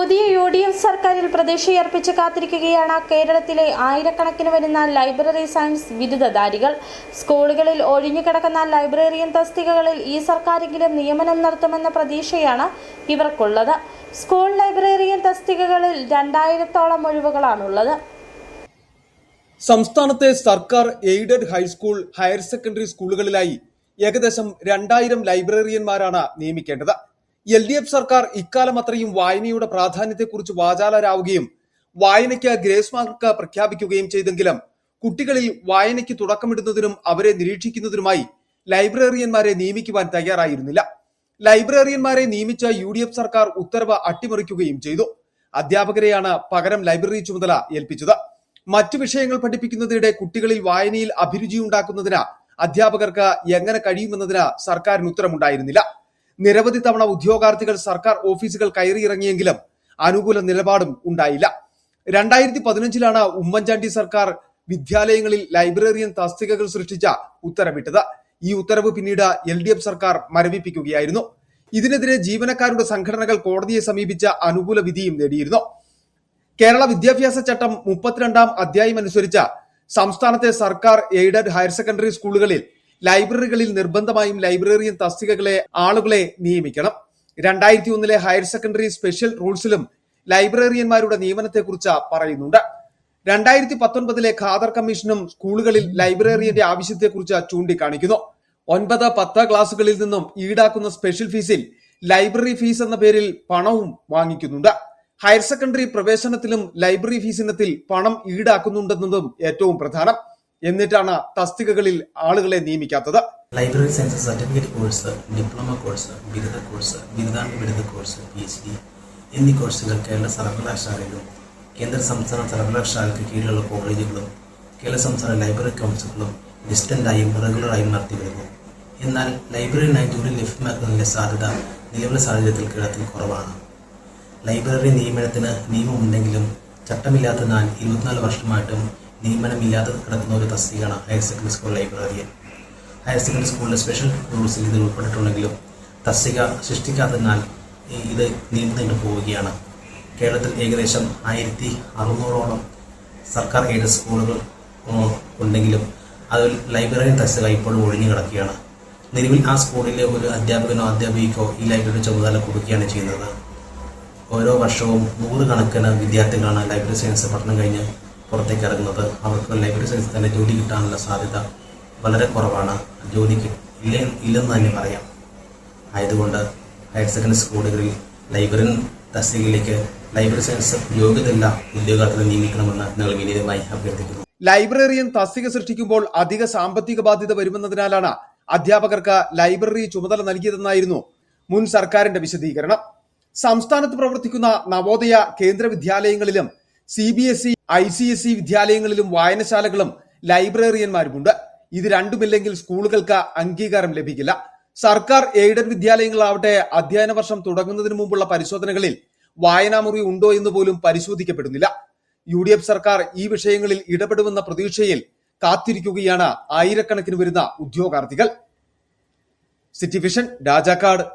പുതിയ UDF സർക്കാരിൽ പ്രതീക്ഷയർപ്പിച്ച് കാത്തിരിക്കുകയാണ് കേരളത്തിലെ ആയിരക്കണക്കിന് വരുന്ന ലൈബ്രറി സയൻസ് ബിരുദധാരികൾ. സ്കൂളുകളിൽ ഒഴിഞ്ഞുകിടക്കുന്ന ലൈബ്രറിയൻ തസ്തികകളിൽ ഈ സർക്കാരെങ്കിലും നിയമനം നടത്തുമെന്ന പ്രതീക്ഷയാണ് ഇവർക്കുള്ളത്. School librarian തസ്തികകളിൽ 2000-ഓളം ഒഴിവുകളാണുള്ളത്. സംസ്ഥാനത്തെ സർക്കാർ എയ്ഡഡ് ഹൈസ്കൂൾ, ഹയർ സെക്കൻഡറി സ്കൂളുകളിലായി ഏകദേശം 2000 ലൈബ്രറിയന്മാരാണ് നിയമിക്കേണ്ടത്. LDF സർക്കാർ ഇക്കാലം അത്രയും വായനയുടെ പ്രാധാന്യത്തെക്കുറിച്ച് വാചാലരാവുകയും വായനയ്ക്ക് ഗ്രേസ് മാർക്ക് പ്രഖ്യാപിക്കുകയും ചെയ്തെങ്കിലും കുട്ടികളിൽ വായനയ്ക്ക് തുടക്കമിടുന്നതിനും അവരെ നിരീക്ഷിക്കുന്നതിനുമായി ലൈബ്രറിയന്മാരെ നിയമിക്കുവാൻ തയ്യാറായിരുന്നില്ല. ലൈബ്രറിയന്മാരെ നിയമിച്ച UDF സർക്കാർ ഉത്തരവ് അട്ടിമറിക്കുകയും ചെയ്തു. അധ്യാപകരെയാണ് പകരം ലൈബ്രറി ചുമതല ഏൽപ്പിച്ചത്. മറ്റു വിഷയങ്ങൾ പഠിപ്പിക്കുന്നതിനിടെ കുട്ടികളിൽ വായനയിൽ അഭിരുചിയുണ്ടാക്കുന്നതിന് അധ്യാപകർക്ക് എങ്ങനെ കഴിയുമെന്നതിന് സർക്കാരിന് ഉത്തരമുണ്ടായിരുന്നില്ല. നിരവധി തവണ ഉദ്യോഗാർത്ഥികൾ സർക്കാർ ഓഫീസുകൾ കയറിയിറങ്ങിയെങ്കിലും അനുകൂല നിലപാടും ഉണ്ടായില്ല. 2015 ഉമ്മൻചാണ്ടി സർക്കാർ വിദ്യാലയങ്ങളിൽ ലൈബ്രറിയൻ തസ്തികകൾ സൃഷ്ടിച്ച ഉത്തരവിട്ടത്. ഈ ഉത്തരവ് പിന്നീട് LDF സർക്കാർ മരവിപ്പിക്കുകയായിരുന്നു. ഇതിനെതിരെ ജീവനക്കാരുടെ സംഘടനകൾ കോടതിയെ സമീപിച്ച അനുകൂല വിധിയും നേടിയിരുന്നു. കേരള വിദ്യാഭ്യാസ ചട്ടം 32-ാം അധ്യായം അനുസരിച്ച് സംസ്ഥാനത്തെ സർക്കാർ എയ്ഡഡ് ഹയർ സെക്കൻഡറി സ്കൂളുകളിൽ ലൈബ്രറികളിൽ നിർബന്ധമായും ലൈബ്രറിയൻ തസ്തികകളെ ആളുകളെ നിയമിക്കണം. 2001 ഹയർ സെക്കൻഡറി സ്പെഷ്യൽ റൂൾസിലും ലൈബ്രറിയന്മാരുടെ നിയമനത്തെക്കുറിച്ച് പറയുന്നുണ്ട്. 2019 ഖാദർ കമ്മീഷനും സ്കൂളുകളിൽ ലൈബ്രറിയന്റെ ആവശ്യത്തെക്കുറിച്ച് ചൂണ്ടിക്കാണിക്കുന്നു. 9-10 ക്ലാസുകളിൽ നിന്നും ഈടാക്കുന്ന സ്പെഷ്യൽ ഫീസിൽ ലൈബ്രറി ഫീസ് എന്ന പേരിൽ പണവും വാങ്ങിക്കുന്നുണ്ട്. ഹയർ സെക്കൻഡറി പ്രവേശനത്തിലും ലൈബ്രറി ഫീസ് ഇനത്തിൽ പണം ഈടാക്കുന്നുണ്ടെന്നതും ഏറ്റവും പ്രധാനം. എന്നിട്ടാണ് തസ്തികകളിൽ ആളുകളെ നിയമിക്കാത്തത്. Library science certificate course, diploma course, ബിരുദ കോഴ്സ്, ബിരുദാനന്തര ബിരുദ കോഴ്സ്, PhD എന്നീ കോഴ്സുകൾ കേരള സർവകലാശാലയിലും കേന്ദ്ര സംസ്ഥാന സർവകലാശാലയ്ക്ക് കീഴിലുള്ള കോളേജുകളും കേരള സംസ്ഥാന ലൈബ്രറി കൗൺസിലുകളും ഡിസ്റ്റന്റായും റെഗുലറായും നടത്തിവരുന്നു. എന്നാൽ ലൈബ്രറിനായി ജോലി ലഭ്യമാക്കുന്നതിന്റെ സാധ്യത നിലവിലെ സാഹചര്യത്തിൽ കേരളത്തിൽ കുറവാണ്. ലൈബ്രറി നിയമനത്തിന് നിയമമുണ്ടെങ്കിലും ചട്ടമില്ലാത്തതിനാൽ 24 വർഷമായിട്ടും നിയമനമില്ലാതെ കിടക്കുന്ന ഒരു തസ്തികയാണ് higher secondary school librarian. Higher secondary സ്കൂളിലെ സ്പെഷ്യൽ റൂൾസിൽ ഇത് ഉൾപ്പെട്ടിട്ടുണ്ടെങ്കിലും തസ്തിക സൃഷ്ടിക്കാത്തതിനാൽ ഇത് നീണ്ടു പോവുകയാണ്. കേരളത്തിൽ ഏകദേശം 1600-ഓളം സർക്കാർ എയ്ഡഡ് സ്കൂളുകൾ ഉണ്ടെങ്കിലും അതിൽ ലൈബ്രറിയൻ തസ്തിക ഇപ്പോഴും ഒഴിഞ്ഞു കിടക്കുകയാണ്. നിലവിൽ ആ സ്കൂളിലെ ഒരു അധ്യാപകനോ അധ്യാപികയ്ക്കോ ഈ ലൈബ്രറി ചുമതല കൊടുക്കുകയാണ് ചെയ്യുന്നത്. ഓരോ വർഷവും 100 കണക്കിന് വിദ്യാർത്ഥികളാണ് ലൈബ്രറി സയൻസ് പഠനം കഴിഞ്ഞ് പുറത്തേക്ക് ഇറങ്ങുന്നത്. അവർക്ക് ലൈബ്രറി സയൻസ് തന്നെ ജോലി കിട്ടാനുള്ള സാധ്യത വളരെ കുറവാണ്. ജോലിക്ക് ഇല്ലെന്ന് തന്നെ പറയാം. ആയതുകൊണ്ട് ഹയർ സെക്കൻഡറി സ്കൂളുകളിൽ ലൈബ്രറി തസ്തികയിലേക്ക് ലൈബ്രറി സയൻസ് യോഗ്യതയുള്ള ഉദ്യോഗാർത്ഥികളെ നിയമിക്കണമെന്ന് ഞങ്ങൾ വിനീതമായി അഭ്യർത്ഥിക്കുന്നു. ലൈബ്രറിയൻ തസ്തിക സൃഷ്ടിക്കുമ്പോൾ അധിക സാമ്പത്തിക ബാധ്യത വരുമെന്നതിനാലാണ് അധ്യാപകർക്ക് ലൈബ്രറി ചുമതല നൽകിയതെന്നായിരുന്നു മുൻ സർക്കാരിന്റെ വിശദീകരണം. സംസ്ഥാനത്ത് പ്രവർത്തിക്കുന്ന നവോദയ കേന്ദ്ര വിദ്യാലയങ്ങളിലും CBSE, ICSE വിദ്യാലയങ്ങളിലും വായനശാലകളും ലൈബ്രറിയന്മാരുമുണ്ട്. ഇത് രണ്ടുമില്ലെങ്കിൽ സ്കൂളുകൾക്ക് അംഗീകാരം ലഭിക്കില്ല. സർക്കാർ എയ്ഡഡ് വിദ്യാലയങ്ങളാവട്ടെ അധ്യയന വർഷം തുടങ്ങുന്നതിന് മുമ്പുള്ള പരിശോധനകളിൽ വായനാമുറി ഉണ്ടോ എന്ന് പോലും പരിശോധിക്കപ്പെടുന്നില്ല. UDF സർക്കാർ ഈ വിഷയങ്ങളിൽ ഇടപെടുമെന്ന പ്രതീക്ഷയിൽ കാത്തിരിക്കുകയാണ് ആയിരക്കണക്കിന് വരുന്ന ഉദ്യോഗാർത്ഥികൾ. City vision, Rajakkad.